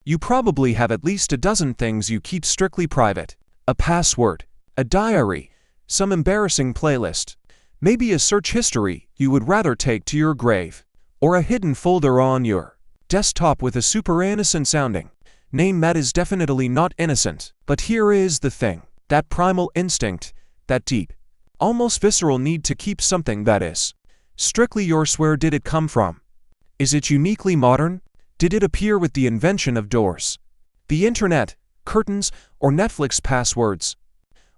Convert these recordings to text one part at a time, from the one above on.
You probably have at least a dozen things you keep strictly private. A password, a diary, some embarrassing playlist, maybe a search history you would rather take to your grave, or a hidden folder on your desktop with a super innocent sounding name that is definitely not innocent. But here is the thing, that primal instinct, that deep, almost visceral need to keep something that is strictly yours. Where did it come from? Is it uniquely modern? Did it appear with the invention of doors, the internet, curtains, or Netflix passwords?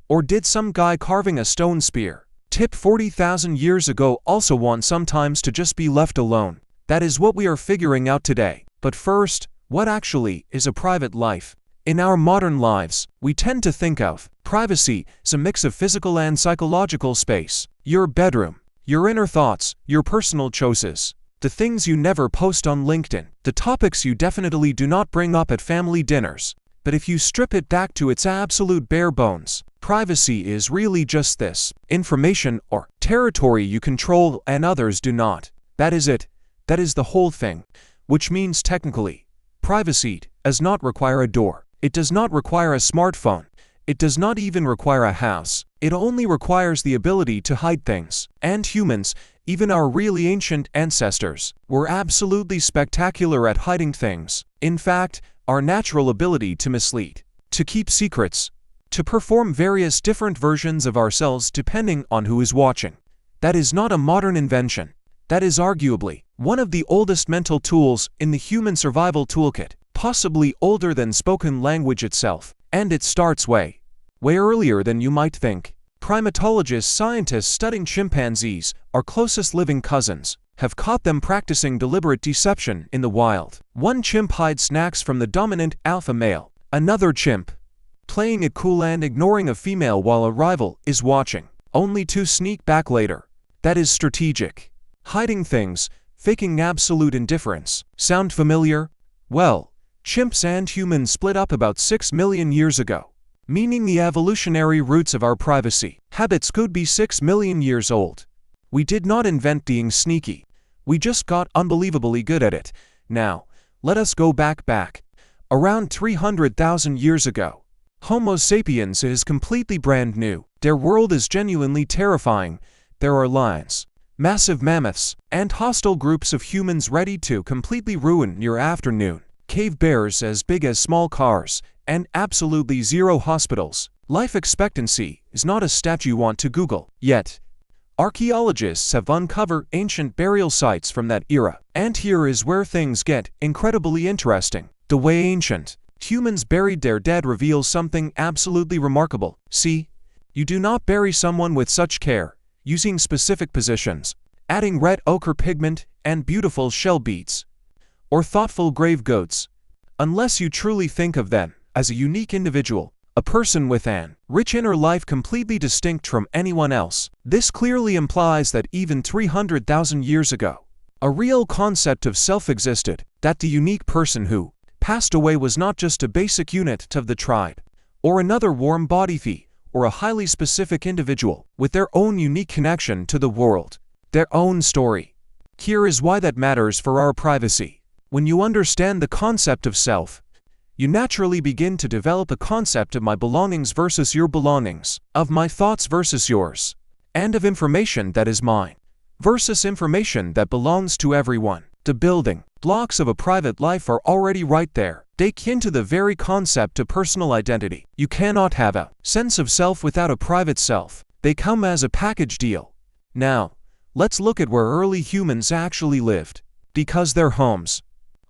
Or did some guy carving a stone spear, tip 40,000 years ago, also want sometimes to just be left alone? That is what we are figuring out today. But first, what actually is a private life? In our modern lives, we tend to think of privacy as a mix of physical and psychological space. Your bedroom, your inner thoughts, your personal choices, the things you never post on LinkedIn, the topics you definitely do not bring up at family dinners. But if you strip it back to its absolute bare bones, privacy is really just this: information or territory you control and others do not. That is it. That is the whole thing. Which means technically, privacy does not require a door. It does not require a smartphone. It does not even require a house. It only requires the ability to hide things. And humans, even our really ancient ancestors, were absolutely spectacular at hiding things. In fact, our natural ability to mislead, to keep secrets, to perform various different versions of ourselves depending on who is watching. That is not a modern invention. That is arguably one of the oldest mental tools in the human survival toolkit, possibly older than spoken language itself. And it starts way earlier than you might think. Primatologists, scientists studying chimpanzees, our closest living cousins, have caught them practicing deliberate deception in the wild. One chimp hides snacks from the dominant alpha male. Another chimp, playing it cool and ignoring a female while a rival is watching, only to sneak back later. That is strategic. Hiding things, faking absolute indifference. Sound familiar? Well, chimps and humans split up about 6 million years ago, meaning the evolutionary roots of our privacy habits could be 6 million years old. We did not invent being sneaky. We just got unbelievably good at it. Now, let us go back. Around 300,000 years ago, Homo sapiens is completely brand new. Their world is genuinely terrifying. There are lions, massive mammoths, and hostile groups of humans ready to completely ruin your afternoon. Cave bears as big as small cars, and absolutely zero hospitals. Life expectancy is not a stat you want to Google. Yet, archaeologists have uncovered ancient burial sites from that era. And here is where things get incredibly interesting. The way ancient humans buried their dead reveals something absolutely remarkable. See, you do not bury someone with such care, using specific positions, adding red ochre pigment and beautiful shell beads, or thoughtful grave goats, unless you truly think of them as a unique individual, a person with an rich inner life completely distinct from anyone else. This clearly implies that even 300,000 years ago, a real concept of self existed, that the unique person who passed away was not just a basic unit of the tribe, or another warm body fee, or a highly specific individual with their own unique connection to the world, their own story. Here is why that matters for our privacy. When you understand the concept of self, you naturally begin to develop a concept of my belongings versus your belongings, of my thoughts versus yours, and of information that is mine versus information that belongs to everyone. The building blocks of a private life are already right there. They kin to the very concept of personal identity. You cannot have a sense of self without a private self. They come as a package deal. Now, let's look at where early humans actually lived, because their homes,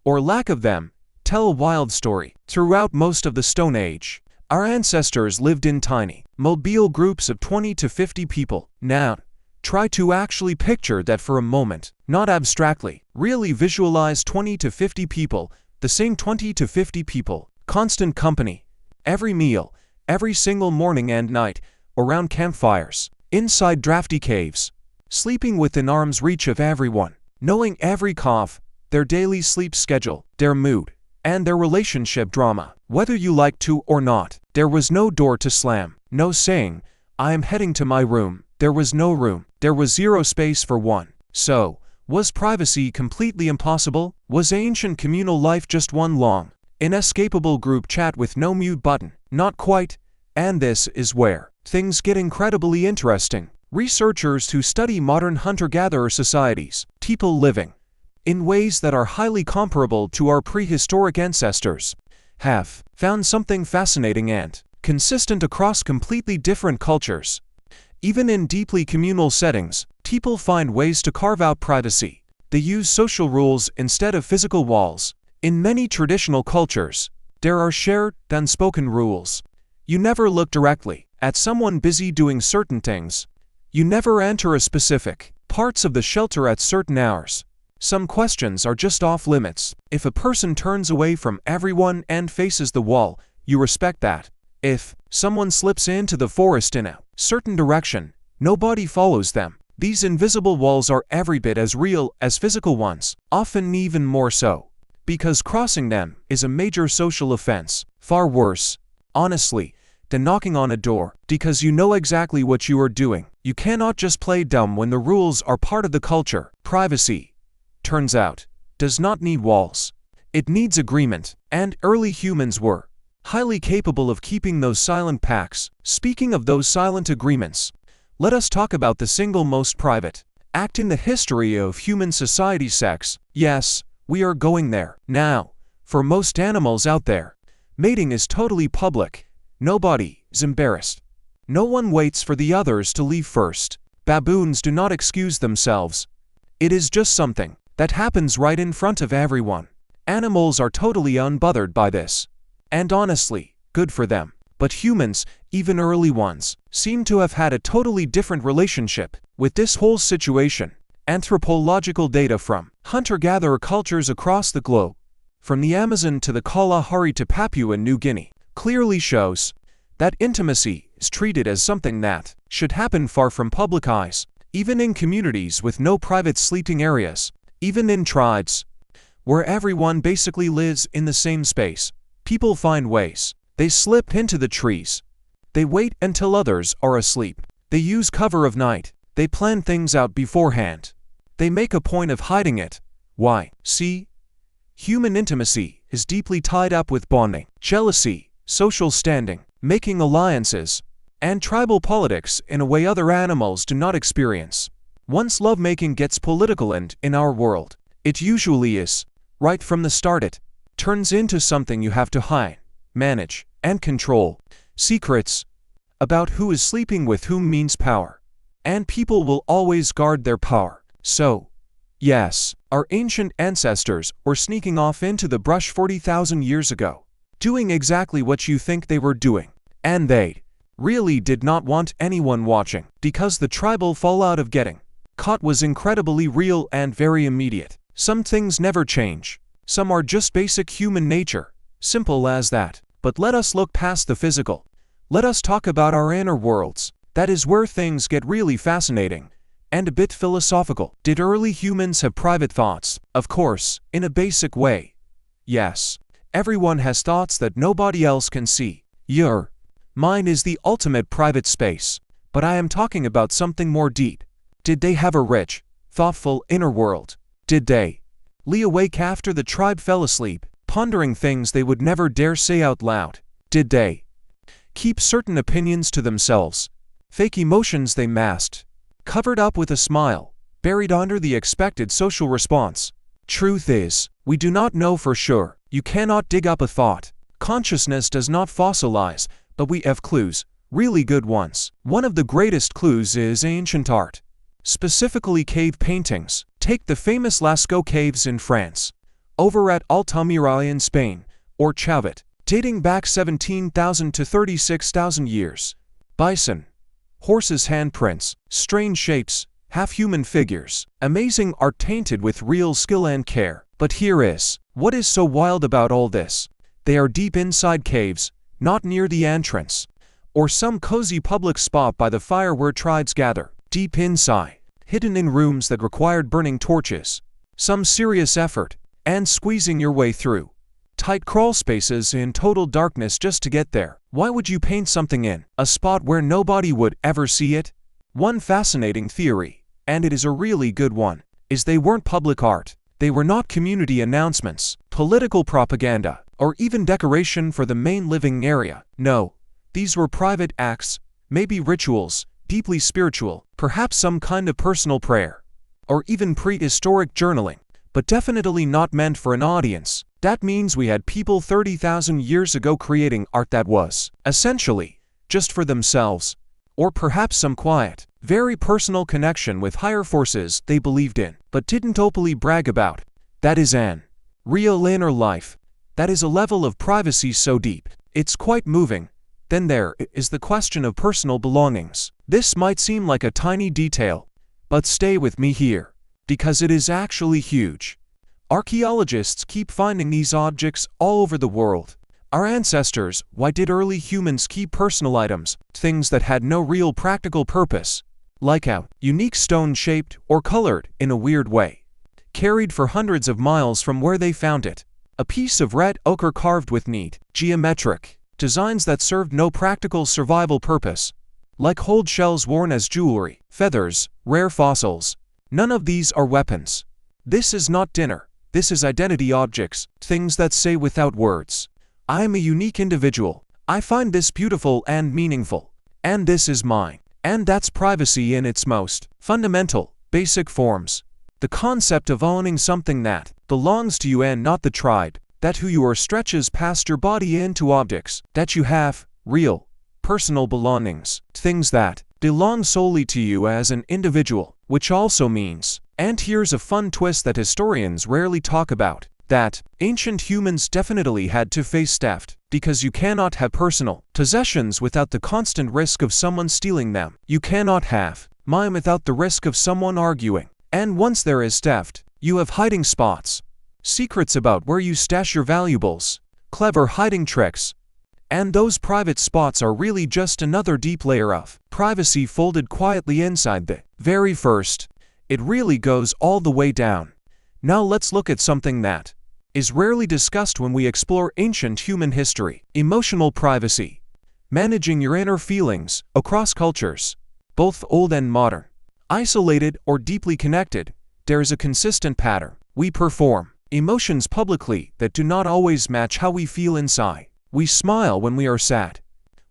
or lack of them, tell a wild story. Throughout most of the Stone Age, our ancestors lived in tiny, mobile groups of 20 to 50 people. Now, try to actually picture that for a moment, not abstractly. Really visualize 20 to 50 people, the same 20 to 50 people, constant company, every meal, every single morning and night, around campfires, inside drafty caves, sleeping within arm's reach of everyone, knowing every cough, their daily sleep schedule, their mood, and their relationship drama. Whether you like to or not, there was no door to slam, no saying, "I am heading to my room." There was no room. There was zero space for one. So, was privacy completely impossible? Was ancient communal life just one long, Inescapable group chat with no mute button. Not quite. And this is where things get incredibly interesting. Researchers who study modern hunter-gatherer societies, people living in ways that are highly comparable to our prehistoric ancestors, have found something fascinating and consistent across completely different cultures. Even in deeply communal settings, people find ways to carve out privacy. They use social rules instead of physical walls. In many traditional cultures, there are shared, unspoken rules. You never look directly at someone busy doing certain things. You never enter a specific parts of the shelter at certain hours. Some questions are just off limits. If a person turns away from everyone and faces the wall, you respect that. If someone slips into the forest in a certain direction, nobody follows them. These invisible walls are every bit as real as physical ones, often even more so, because crossing them is a major social offense. Far worse, honestly, than knocking on a door, because you know exactly what you are doing. You cannot just play dumb when the rules are part of the culture. Privacy, turns out, does not need walls. It needs agreement, and early humans were highly capable of keeping those silent pacts. Speaking of those silent agreements, let us talk about the single most private act in the history of human society: sex. Yes, we are going there. Now, for most animals out there, mating is totally public. Nobody is embarrassed. No one waits for the others to leave first. Baboons do not excuse themselves. It is just something that happens right in front of everyone. Animals are totally unbothered by this. And honestly, good for them. But humans, even early ones, seem to have had a totally different relationship with this whole situation. Anthropological data from hunter-gatherer cultures across the globe, from the Amazon to the Kalahari to Papua New Guinea, clearly shows that intimacy is treated as something that should happen far from public eyes, even in communities with no private sleeping areas, even in tribes where everyone basically lives in the same space. People find ways. They slip into the trees. They wait until others are asleep. They use cover of night. They plan things out beforehand. They make a point of hiding it. Why? See? Human intimacy is deeply tied up with bonding, jealousy, social standing, making alliances, and tribal politics in a way other animals do not experience. Once lovemaking gets political, and in our world, it usually is, right from the start, it turns into something you have to hide, manage, and control. Secrets about who is sleeping with whom means power, and people will always guard their power. So, yes, our ancient ancestors were sneaking off into the brush 40,000 years ago, doing exactly what you think they were doing, and they really did not want anyone watching, because the tribal fallout of getting caught was incredibly real and very immediate. Some things never change. Some are just basic human nature, simple as that. But let us look past the physical. Let us talk about our inner worlds. That is where things get really fascinating and a bit philosophical. Did early humans have private thoughts? Of course, in a basic way. Yes, everyone has thoughts that nobody else can see. Your mind is the ultimate private space. But I am talking about something more deep. Did they have a rich, thoughtful inner world? Did they lie awake after the tribe fell asleep, pondering things they would never dare say out loud? Did they keep certain opinions to themselves, fake emotions they masked, covered up with a smile, buried under the expected social response? Truth is, we do not know for sure. You cannot dig up a thought. Consciousness does not fossilize, but we have clues, really good ones. One of the greatest clues is ancient art, specifically cave paintings. Take the famous Lascaux caves in France, over at Altamira in Spain, or Chauvet, dating back 17,000 to 36,000 years. Bison, horses' handprints, strange shapes, half-human figures, amazing art tainted with real skill and care. But here is what is so wild about all this. They are deep inside caves, not near the entrance, or some cozy public spot by the fire where tribes gather. Deep inside, hidden in rooms that required burning torches, some serious effort, and squeezing your way through tight crawl spaces in total darkness just to get there. Why would you paint something in a spot where nobody would ever see it? One fascinating theory, and it is a really good one, is they weren't public art. They were not community announcements, political propaganda, or even decoration for the main living area. No, these were private acts, maybe rituals, deeply spiritual, perhaps some kind of personal prayer, or even prehistoric journaling, but definitely not meant for an audience. That means we had people 30,000 years ago creating art that was, essentially, just for themselves, or perhaps some quiet, very personal connection with higher forces they believed in, but didn't openly brag about. That is an real inner life. That is a level of privacy so deep, it's quite moving. Then there is the question of personal belongings. This might seem like a tiny detail, but stay with me here, because it is actually huge. Archaeologists keep finding these objects all over the world. Our ancestors, why did early humans keep personal items, things that had no real practical purpose, like a unique stone shaped or colored in a weird way, carried for hundreds of miles from where they found it? A piece of red ochre carved with neat, geometric designs that served no practical survival purpose, like hold shells worn as jewelry, feathers, rare fossils. None of these are weapons. This is not dinner. This is identity objects, things that say without words, I am a unique individual. I find this beautiful and meaningful, and this is mine. And that's privacy in its most fundamental, basic forms. The concept of owning something that belongs to you and not the tribe, that who you are stretches past your body into objects, that you have real, personal belongings, things that belong solely to you as an individual, which also means, and here's a fun twist that historians rarely talk about, that ancient humans definitely had to face theft, because you cannot have personal possessions without the constant risk of someone stealing them. You cannot have mime without the risk of someone arguing. And once there is theft, you have hiding spots, secrets about where you stash your valuables, clever hiding tricks. And those private spots are really just another deep layer of privacy folded quietly inside the very first. It really goes all the way down. Now let's look at something that is rarely discussed when we explore ancient human history: emotional privacy. Managing your inner feelings across cultures, both old and modern. Isolated or deeply connected, there is a consistent pattern. We perform emotions publicly that do not always match how we feel inside. We smile when we are sad.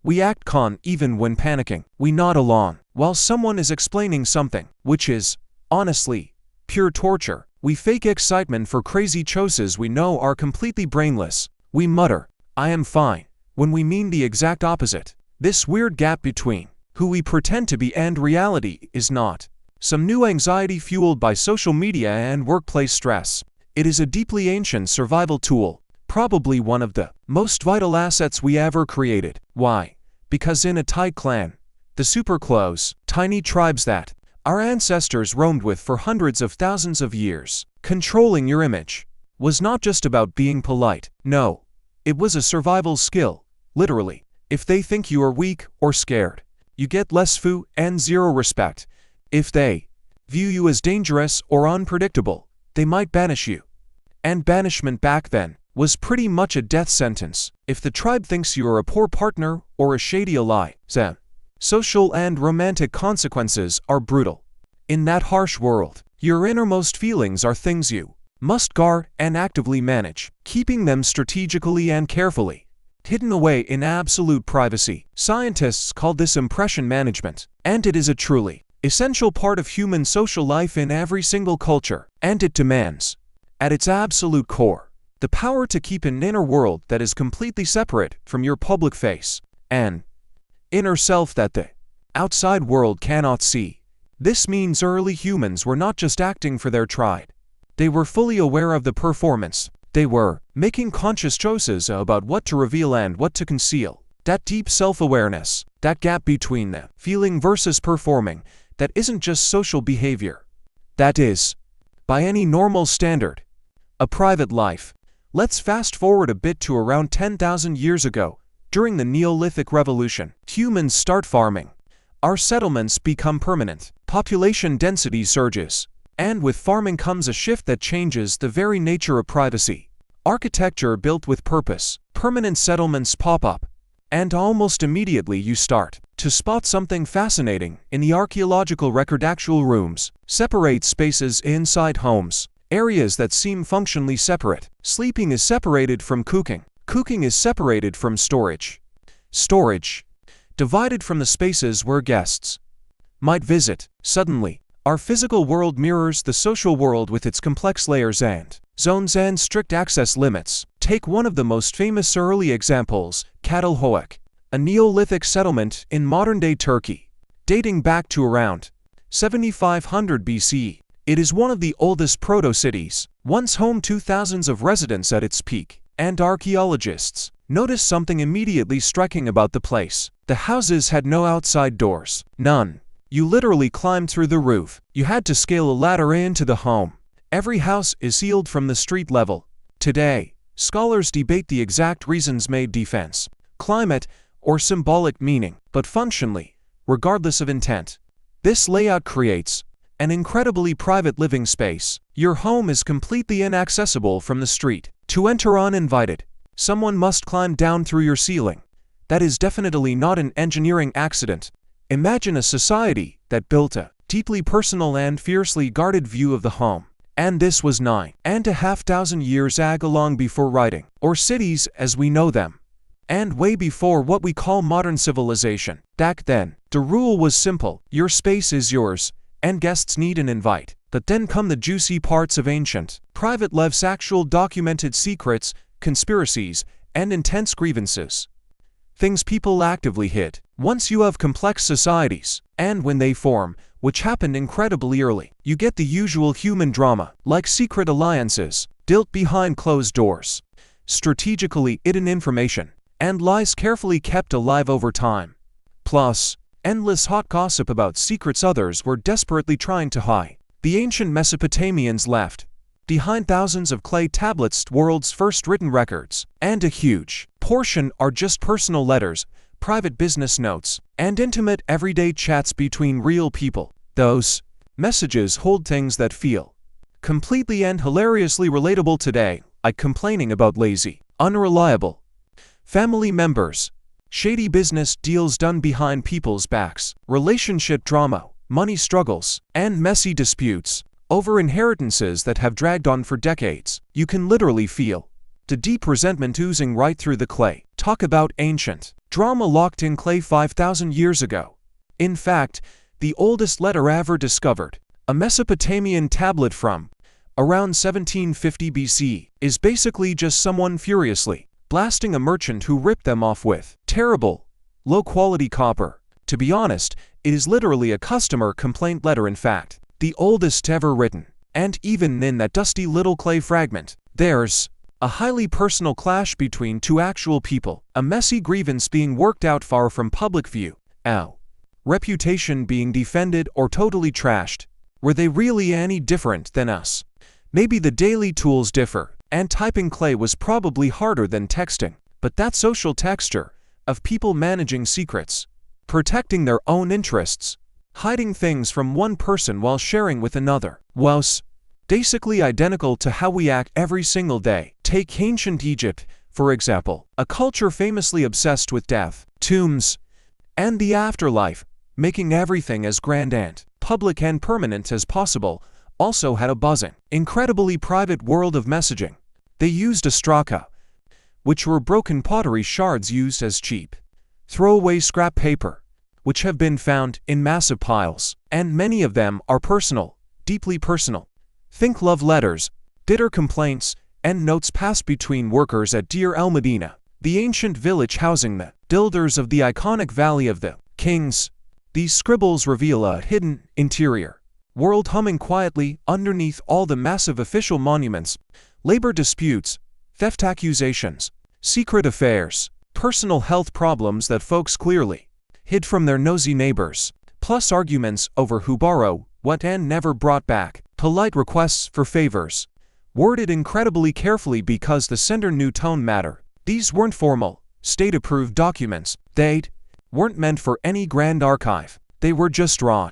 We act calm even when panicking. We nod along while someone is explaining something, which is, honestly, pure torture. We fake excitement for crazy choices we know are completely brainless. We mutter, I am fine, when we mean the exact opposite. This weird gap between who we pretend to be and reality is not some new anxiety fueled by social media and workplace stress. It is a deeply ancient survival tool, probably one of the most vital assets we ever created. Why? Because in a tight clan, the super close, tiny tribes that our ancestors roamed with for hundreds of thousands of years, controlling your image was not just about being polite. No, it was a survival skill, literally. If they think you are weak or scared, you get less food and zero respect. If they view you as dangerous or unpredictable, they might banish you. And banishment back then was pretty much a death sentence. If the tribe thinks you are a poor partner or a shady ally, then social and romantic consequences are brutal. In that harsh world, your innermost feelings are things you must guard and actively manage, keeping them strategically and carefully hidden away in absolute privacy. Scientists call this impression management, and it is a truly essential part of human social life in every single culture, and it demands, at its absolute core, the power to keep an inner world that is completely separate from your public face, an inner self that the outside world cannot see. This means early humans were not just acting for their tribe. They were fully aware of the performance. They were making conscious choices about what to reveal and what to conceal. That deep self-awareness, that gap between the feeling versus performing, that isn't just social behavior. That is, by any normal standard, a private life. Let's fast forward a bit to around 10,000 years ago. During the Neolithic Revolution, humans start farming. Our settlements become permanent. Population density surges. And with farming comes a shift that changes the very nature of privacy. Architecture built with purpose. Permanent settlements pop up. And almost immediately you start to spot something fascinating in the archaeological record. Actual rooms separate spaces inside homes. Areas that seem functionally separate. Sleeping is separated from cooking. Cooking is separated from storage. Storage, divided from the spaces where guests might visit. Suddenly, our physical world mirrors the social world with its complex layers and zones and strict access limits. Take one of the most famous early examples, Catalhoek, a Neolithic settlement in modern-day Turkey, dating back to around 7500 BC. It is one of the oldest proto-cities, once home to thousands of residents at its peak, and archaeologists noticed something immediately striking about the place. The houses had no outside doors. None. You literally climbed through the roof. You had to scale a ladder into the home. Every house is sealed from the street level. Today, scholars debate the exact reasons made defense, climate, or symbolic meaning, but functionally, regardless of intent, this layout creates an incredibly private living space. Your home is completely inaccessible from the street. To enter uninvited, someone must climb down through your ceiling. That is definitely not an engineering accident. Imagine a society that built a deeply personal and fiercely guarded view of the home. And this was 9,500 years long before writing, or cities as we know them, and way before what we call modern civilization. Back then, the rule was simple: your space is yours, and guests need an invite. But then come the juicy parts of ancient, private lives: actual documented secrets, conspiracies, and intense grievances. Things people actively hid. Once you have complex societies, and when they form, which happened incredibly early, you get the usual human drama, like secret alliances, built behind closed doors, strategically hidden information, and lies carefully kept alive over time. Plus, endless hot gossip about secrets others were desperately trying to hide. The ancient Mesopotamians left behind thousands of clay tablets, world's first written records, and a huge portion are just personal letters, private business notes, and intimate everyday chats between real people. Those messages hold things that feel completely and hilariously relatable today, like complaining about lazy, unreliable family members, shady business deals done behind people's backs, relationship drama, money struggles, and messy disputes over inheritances that have dragged on for decades. You can literally feel the deep resentment oozing right through the clay. Talk about ancient drama locked in clay 5,000 years ago. In fact, the oldest letter ever discovered, a Mesopotamian tablet from around 1750 BC, is basically just someone furiously blasting a merchant who ripped them off with terrible, low-quality copper. To be honest, it is literally a customer complaint letter. In fact, the oldest ever written. And even in that dusty little clay fragment, there's a highly personal clash between two actual people, a messy grievance being worked out far from public view, reputation being defended or totally trashed. Were they really any different than us? Maybe the daily tools differ, and typing clay was probably harder than texting, but that social texture of people managing secrets, protecting their own interests, hiding things from one person while sharing with another, was basically identical to how we act every single day. Take ancient Egypt, for example, a culture famously obsessed with death, tombs, and the afterlife, making everything as grand and public and permanent as possible, also had a buzzing, incredibly private world of messaging. They used ostraka, which were broken pottery shards used as cheap, throwaway scrap paper, which have been found in massive piles, and many of them are personal, deeply personal. Think love letters, bitter complaints, and notes passed between workers at Deir el-Medina, the ancient village housing the builders of the iconic Valley of the Kings. These scribbles reveal a hidden, interior world humming quietly underneath all the massive official monuments, labor disputes, theft accusations, secret affairs, personal health problems that folks clearly hid from their nosy neighbors, plus arguments over who borrowed what and never brought back, polite requests for favors, worded incredibly carefully because the sender knew tone matter. These weren't formal, state-approved documents. They weren't meant for any grand archive. They were just raw,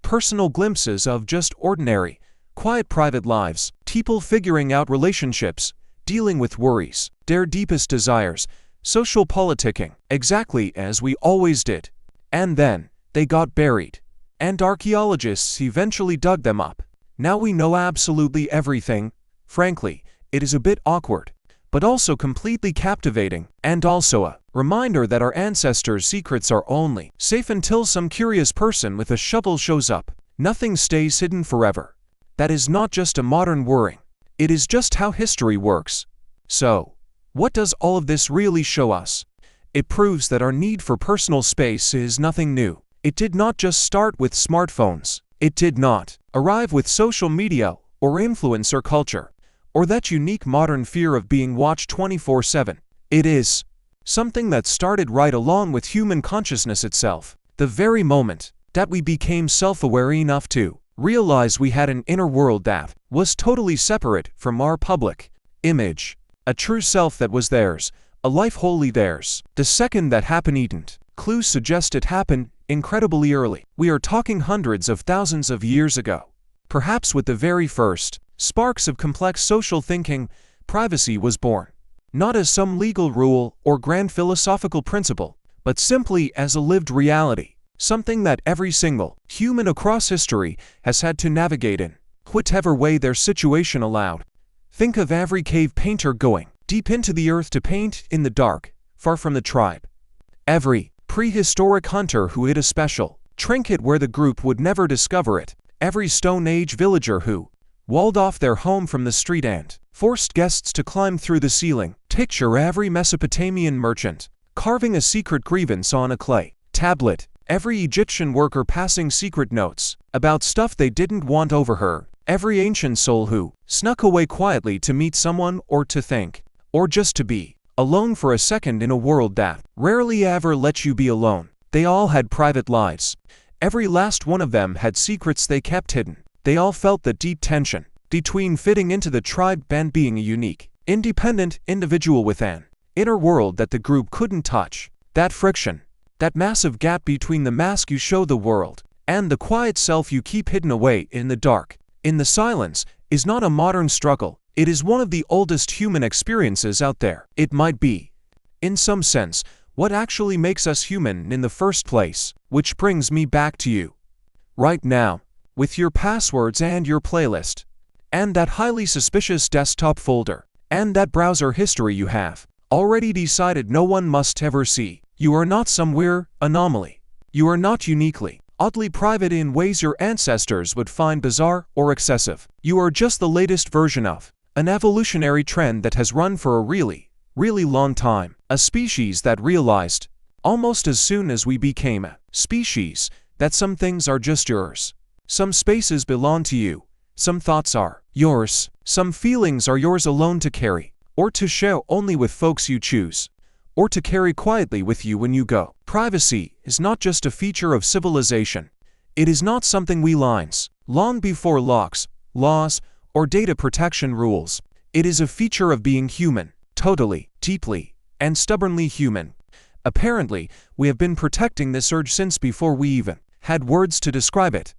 personal glimpses of just ordinary, quiet private lives, people figuring out relationships, dealing with worries, their deepest desires, social politicking, exactly as we always did. And then, they got buried, and archaeologists eventually dug them up. Now we know absolutely everything. Frankly, it is a bit awkward, but also completely captivating, and also a reminder that our ancestors' secrets are only safe until some curious person with a shovel shows up. Nothing stays hidden forever. That is not just a modern worrying. It is just how history works. So, what does all of this really show us? It proves that our need for personal space is nothing new. It did not just start with smartphones. It did not arrive with social media or influencer culture, or that unique modern fear of being watched 24/7. It is something that started right along with human consciousness itself. The very moment that we became self-aware enough to realize we had an inner world that was totally separate from our public image, a true self that was theirs, a life wholly theirs. The second that happened, clues suggest it happened incredibly early. We are talking hundreds of thousands of years ago. Perhaps with the very first sparks of complex social thinking, privacy was born. Not as some legal rule or grand philosophical principle, but simply as a lived reality. Something that every single human across history has had to navigate in, whatever way their situation allowed. Think of every cave painter going deep into the earth to paint in the dark, far from the tribe. Every prehistoric hunter who hid a special trinket where the group would never discover it. Every Stone Age villager who walled off their home from the street and forced guests to climb through the ceiling. Picture every Mesopotamian merchant carving a secret grievance on a clay tablet. Every Egyptian worker passing secret notes about stuff they didn't want overheard. Every ancient soul who snuck away quietly to meet someone or to think, or just to be alone for a second in a world that rarely ever lets you be alone. They all had private lives. Every last one of them had secrets they kept hidden. They all felt the deep tension between fitting into the tribe and being a unique, independent individual with an inner world that the group couldn't touch. That friction, that massive gap between the mask you show the world and the quiet self you keep hidden away in the dark, in the silence, is not a modern struggle. It is one of the oldest human experiences out there. It might be, in some sense, what actually makes us human in the first place, which brings me back to you. Right now, with your passwords and your playlist, and that highly suspicious desktop folder, and that browser history you have already decided no one must ever see. You are not some weird anomaly. You are not uniquely, oddly private in ways your ancestors would find bizarre or excessive. You are just the latest version of an evolutionary trend that has run for a really long time. A species that realized, almost as soon as we became a species, that some things are just yours. Some spaces belong to you. Some thoughts are yours. Some feelings are yours alone to carry, or to share only with folks you choose, or to carry quietly with you when you go. Privacy is not just a feature of civilization. It is not something we lines long before locks, laws, or data protection rules. It is a feature of being human, totally, deeply, and stubbornly human. Apparently, we have been protecting this urge since before we even had words to describe it.